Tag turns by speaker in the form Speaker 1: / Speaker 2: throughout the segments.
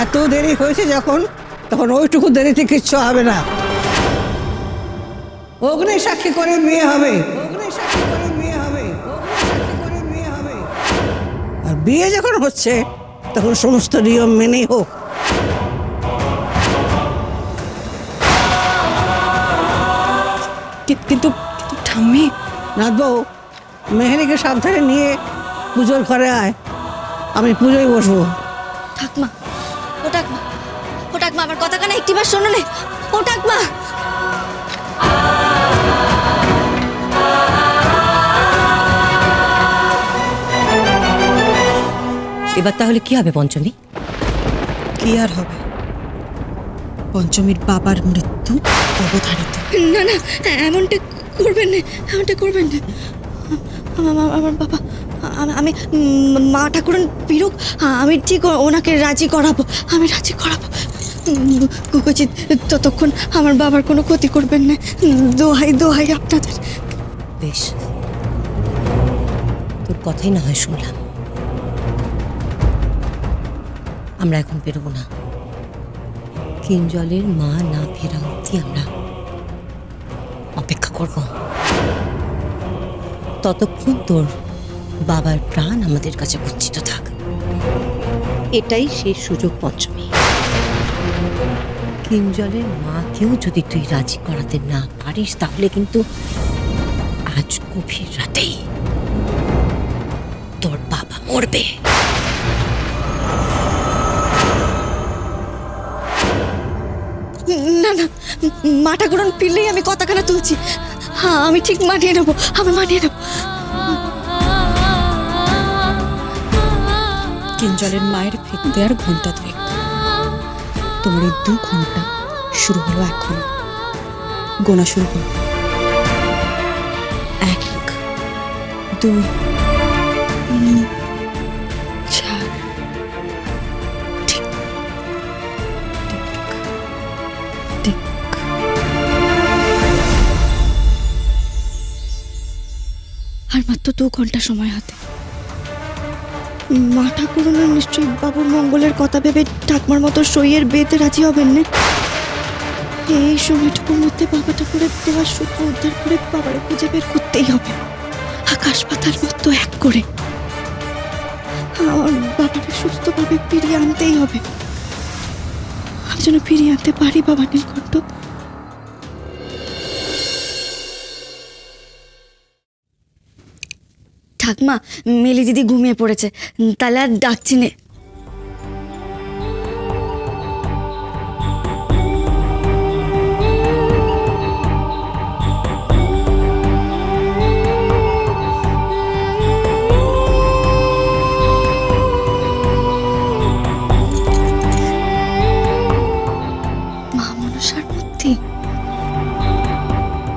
Speaker 1: এত দেরি হয়েছে যখন, তখন ওইটুকু দেরিতে কিচ্ছু হবে না। অগ্নি সাক্ষী করে বিয়ে হবে, অগ্নি সাক্ষী করে বিয়ে হবে, অগ্নি সাক্ষী করে বিয়ে হবে। আর বিয়ে যখন হচ্ছে তখন সমস্ত নিয়ম মেনেই হোক।
Speaker 2: কিন্তু ঠাম্মি।
Speaker 1: নাথবাবু, মেহেরিকে সাবধানে নিয়ে পুজোর ঘরে আয়, আমি পুজোয় বসবো।
Speaker 3: ঠাকমা, ও ঠাকমা, ও ঠাকমা, আমার কথা কানে একটিবার শোনো নে। ও ঠাকমা,
Speaker 2: এবার তাহলে কি হবে পঞ্চমী?
Speaker 4: কি আর হবে, পঞ্চমীর বাবার মৃত্যু অবধারিত।
Speaker 3: না না, এমনটা করবেন না, এমনটা করবেন না। আমার বাবা, আমি মা ঠাকুরন পিরুক, আমি ঠিক ওনাকে রাজি করাবো, আমি রাজি করাবো। কুকুচিত ততক্ষণ আমার বাবার কোনো ক্ষতি করবেন না, দোহাই দোহাই আপনাদের।
Speaker 2: বেশ, তোর কথাই না হয় শুনলাম। আমরা এখন বেরোবো না, কিঞ্জলের মা না ফেরা অবধি আমরা অপেক্ষা করব। ততক্ষণ তোর বাবার প্রাণ আমাদের কাছে গচ্ছিত থাক, এটাই শেষ সুযোগ পঞ্চমী। কিঞ্জলের মাকেও যদি তুই রাজি করাতে না পারিস, তাহলে কিন্তু আজ গভীর রাতেই তোর বাবা মরবে।
Speaker 3: না না, মা ঠাকুরন ফিরলেই আমি কথাখানা তুলছি। হ্যাঁ, আমি ঠিক মানিয়ে নেবো, আমি মানিয়ে নেবো।
Speaker 4: কিঞ্জলের মায়ের ফিরতে আর ঘন্টা দুয়েক। তোমার এই 2 ঘন্টা শুরু হলো এখন, গোনা শুরু হলো। 1, 2, 3, 4। ঠিক ঠিক ঠিক।
Speaker 3: আর মাত্র 2 ঘন্টা সময় হাতে। মা ঠাকুরনের নিশ্চয়ই বাবুর মঙ্গলের কথা ভেবে ঠাকমার মতো সইয়ের বিয়েতে রাজি হবেন না। এই সময়টুকুর মধ্যে বাবা ঠাকুরের দেওয়ার সূত্র উদ্ধার করে বাবারে খুঁজে বের করতেই হবে, আকাশ পাতাল মতো এক করে। আমার বাবাকে সুস্থভাবে ফিরিয়ে আনতেই হবে। আমি যেন ফিরিয়ে আনতে পারি বাবা নীলকণ্ঠ। ঠাকমা, মিলি দিদি ঘুমিয়ে পড়েছে, তাহলে আর ডাকছি নে। মা মনসার মূর্তি।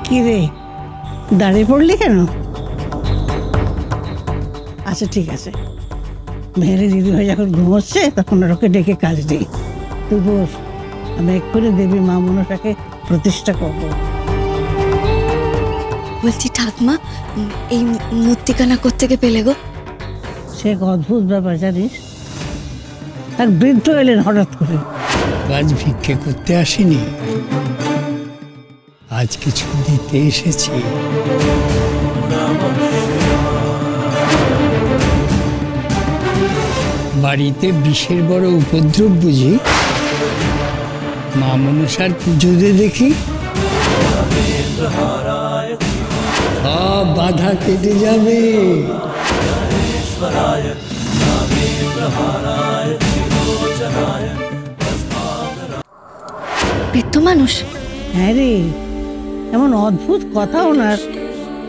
Speaker 1: কি রে, দাঁড়িয়ে পড়লি কেন? আচ্ছা ঠিক আছে, মেহেরি দিদি ভাই যখন ঘুমোচ্ছে তখন ওকে ডেকে কাজ দিই। তুই বস, আমি এক্ষুনি দেবী মা মনসাকে প্রতিষ্ঠা করব।
Speaker 3: বলছি ঠাকমা, এই মূর্তিখানা কোত্থেকে পেলে গো?
Speaker 1: সে এক অদ্ভুত ব্যাপার জানিস, এক বৃদ্ধ এলেন হঠাৎ করে।
Speaker 5: আজ ভিক্ষে করতে আসিনি, আজ কিছু দিতে এসেছি। বাড়িতে বিষের বড় উপদ্রব বুঝি? মা মনসার পুজো দিয়ে দেখি সব বাধা কেটে যাবে।
Speaker 3: বৃদ্ধ মানুষ?
Speaker 1: হ্যাঁ রে, এমন অদ্ভুত কথা ওনার,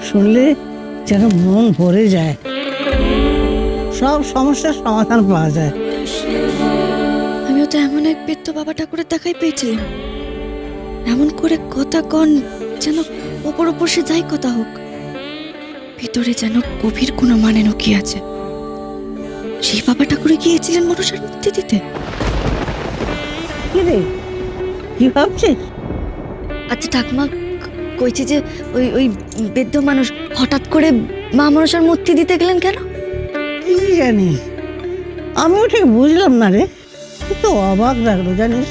Speaker 1: শুনলে যেন মন ভরে যায়, সব সমস্যার সমাধান পাওয়া যায়।
Speaker 3: আমিও তো এমন এক বৃদ্ধ বাবা ঠাকুরের দেখাই পেয়েছিলাম। এমন করে কথা কন যেন ওপর ওপর সে যাই কথা হোক, ভিতরে যেন গভীর কোনো মানে লুকিয়ে আছে। সেই বাবা ঠাকুরে গিয়েছিলেন মনসার মূর্তি দিতে।
Speaker 1: কি রে, কি ভাবছিস?
Speaker 3: আচ্ছা ঠাকুমা, কইছি যে ওই ওই বৃদ্ধ মানুষ হঠাৎ করে মা মনসার মূর্তি দিতে গেলেন কেন?
Speaker 1: কি জানি, আমিও ঠিক বুঝলাম না রে। তো অবাক লাগলো জানিস,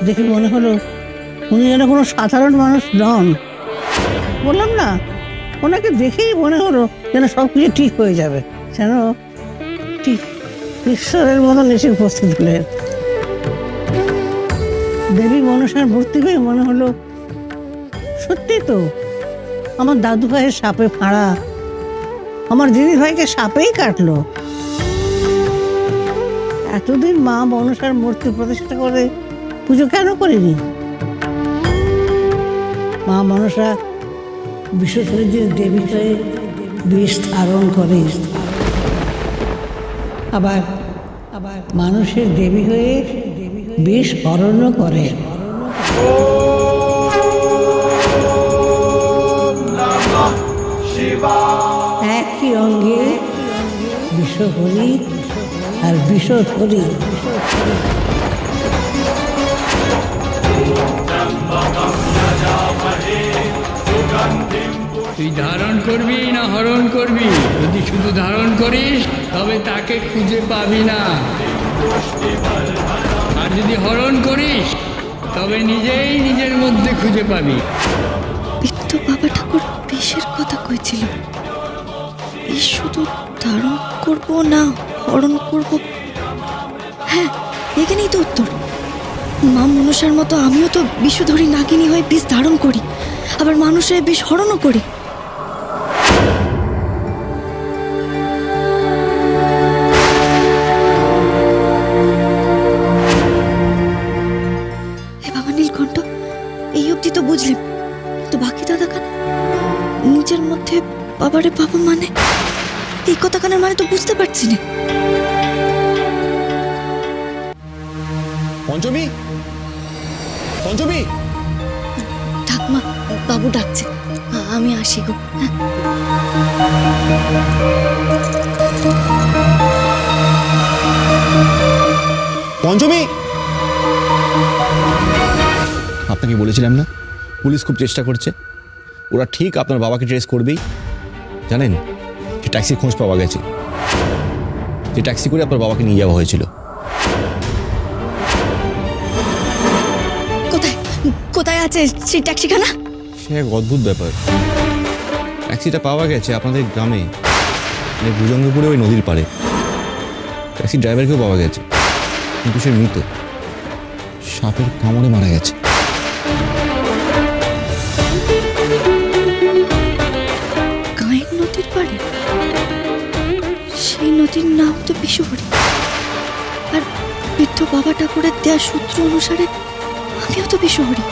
Speaker 1: দেখে মনে হলো উনি যেন কোনো সাধারণ মানুষ নন। বললাম না, ওনাকে দেখেই মনে হলো যেন সব কিছু ঠিক হয়ে যাবে, যেন ঠিক ঈশ্বরের মতন এসে উপস্থিত হলেন। দেবী মনসার মূর্তি হয়ে মনে হলো সত্যি তো আমার দাদু ভাইয়ের সাপে ফাঁড়া আমার দিদি ভাইকে সাপেই কাটলো। এতদিন মা মনসার মূর্তি প্রতিষ্ঠা করে পুজো কেন করিনি? মা মনসা বিশ্বধরীর দেবী হয়ে বিষ ধারণ করে, আবার আবার মানুষের দেবী হয়ে বিষ হরণও করে। একই অঙ্গে বিশ্বহরি আর বিষধরি।
Speaker 5: তুই ধারণ করবি না হরণ করবি? যদি শুধু ধারণ করিস তবে তাকে খুঁজে পাবি না, আর যদি হরণ করিস তবে নিজেই নিজের মধ্যে খুঁজে পাবি।
Speaker 3: বিত্ত বাবা ঠাকুর বিষের কথা কইছিল, বিষ শুধু ধারণ করব না হরণ করব। হ্যাঁ, এখানেই তো উত্তর। মা মনসার মতো আমিও তো বিষধরী নাগিনী হয়ে বিষ ধারণ করি, আবার মানুষের বিষ হরণও করি। হে বাবা নীলকণ্ঠ, এই অবধি তো বুঝলাম, কিন্তু বাকি দাদা খান নিজের মধ্যে বাবারে বাবা মানে এই কথা কানের মানে তো বুঝতে পারছি না।
Speaker 6: পঞ্চমী, পঞ্চমী,
Speaker 3: ঠাকমা, বাবু ডাকছে, আমি আসি গো।
Speaker 6: পঞ্চমী, আপনাকে বলেছিলাম না পুলিশ খুব চেষ্টা করছে, ওরা ঠিক আপনার বাবাকে ট্রেস করবেই। জানেন, যে ট্যাক্সির খোঁজ পাওয়া গেছে, যে ট্যাক্সি করে আপনার বাবাকে নিয়ে যাওয়া হয়েছিল।
Speaker 3: কোথায় কোথায় আছে সেই ট্যাক্সিখানা?
Speaker 6: সে এক অদ্ভুত ব্যাপার। ট্যাক্সিটা পাওয়া গেছে আপনাদের গ্রামে, মানে ভুজঙ্গপুরে ওই নদীর পাড়ে। ট্যাক্সি ড্রাইভারকেও পাওয়া গেছে, কিন্তু সে মৃত, সাপের কামড়ে মারা গেছে।
Speaker 3: গায়ের নদীর পাড়ে? সেই নদীর নাম তো বিষহরি, আর বৃদ্ধ বাবা ঠাকুরের দেয়া সূত্র অনুসারে আমিও তো বিষহরি।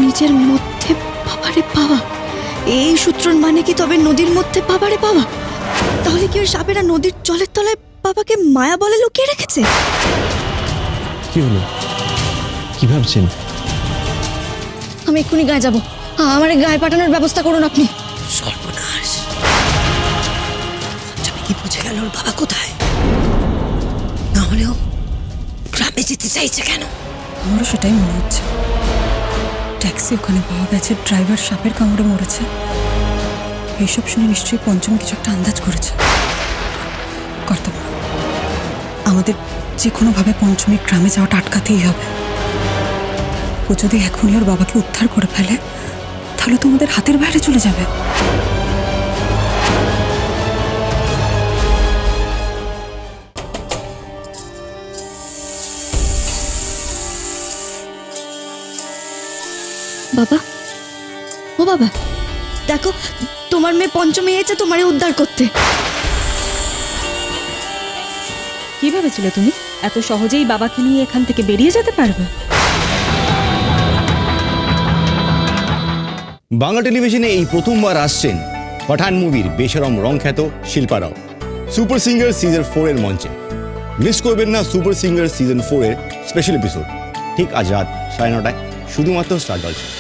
Speaker 3: নিজের মধ্যে বাবারে পাওয়া, এই সূত্রর মানে কি তবে নদীর মধ্যে বাবারে পাওয়া? তাহলে কি ওই সাপেরা নদীর জলের তলায় বাবাকে মায়া বলে লুকিয়ে রেখেছে?
Speaker 6: কি হলো, কি ভাবছেন?
Speaker 3: আমি এক্ষুনি গায়ে যাবো, আমার গায়ে পাঠানোর ব্যবস্থা করুন আপনি।
Speaker 2: সর্বনাশ! পঞ্চমী কি বুঝে গেল ওর বাবা কোথায়? না হলেও গ্রামে যেতে চাইছে কেন?
Speaker 4: আমারও সেটাই মনে হচ্ছে। ট্যাক্সি ওখানে পাওয়া গেছে, ড্রাইভার সাপের কামড়ে মরেছে। এইসব শুনে নিশ্চয়ই পঞ্চমী কিছু একটা আন্দাজ করেছে। কর্তব্য, আমাদের যে কোনোভাবে পঞ্চমীর গ্রামে যাওয়াটা আটকাতেই হবে। ও যদি এখনই ওর বাবাকে উদ্ধার করে ফেলে তাহলে তো আমাদের হাতের বাইরে চলে যাবে।
Speaker 3: বাবা, ও বাবা, দেখো তোমার মেয়ে পঞ্চমী এসেছে তোমারে উদ্ধার করতে।
Speaker 4: কি ভেবেছিলে তুমি এত সহজেই বাবাকে নিয়ে এখান থেকে বেরিয়ে যেতে পারবে?
Speaker 6: বাংলা টেলিভিশনে এই প্রথমবার আসছেন পাঠান মুভির বেশরম রংখ্যাত শিল্পা রাও সুপার সিঙ্গার সিজন 4 এর মঞ্চে। মিস করবেন না সুপার সিঙ্গার সিজন 4 এর স্পেশাল এপিসোড, ঠিক আজ রাত 9:30টায়, শুধুমাত্র স্টার জলসায়।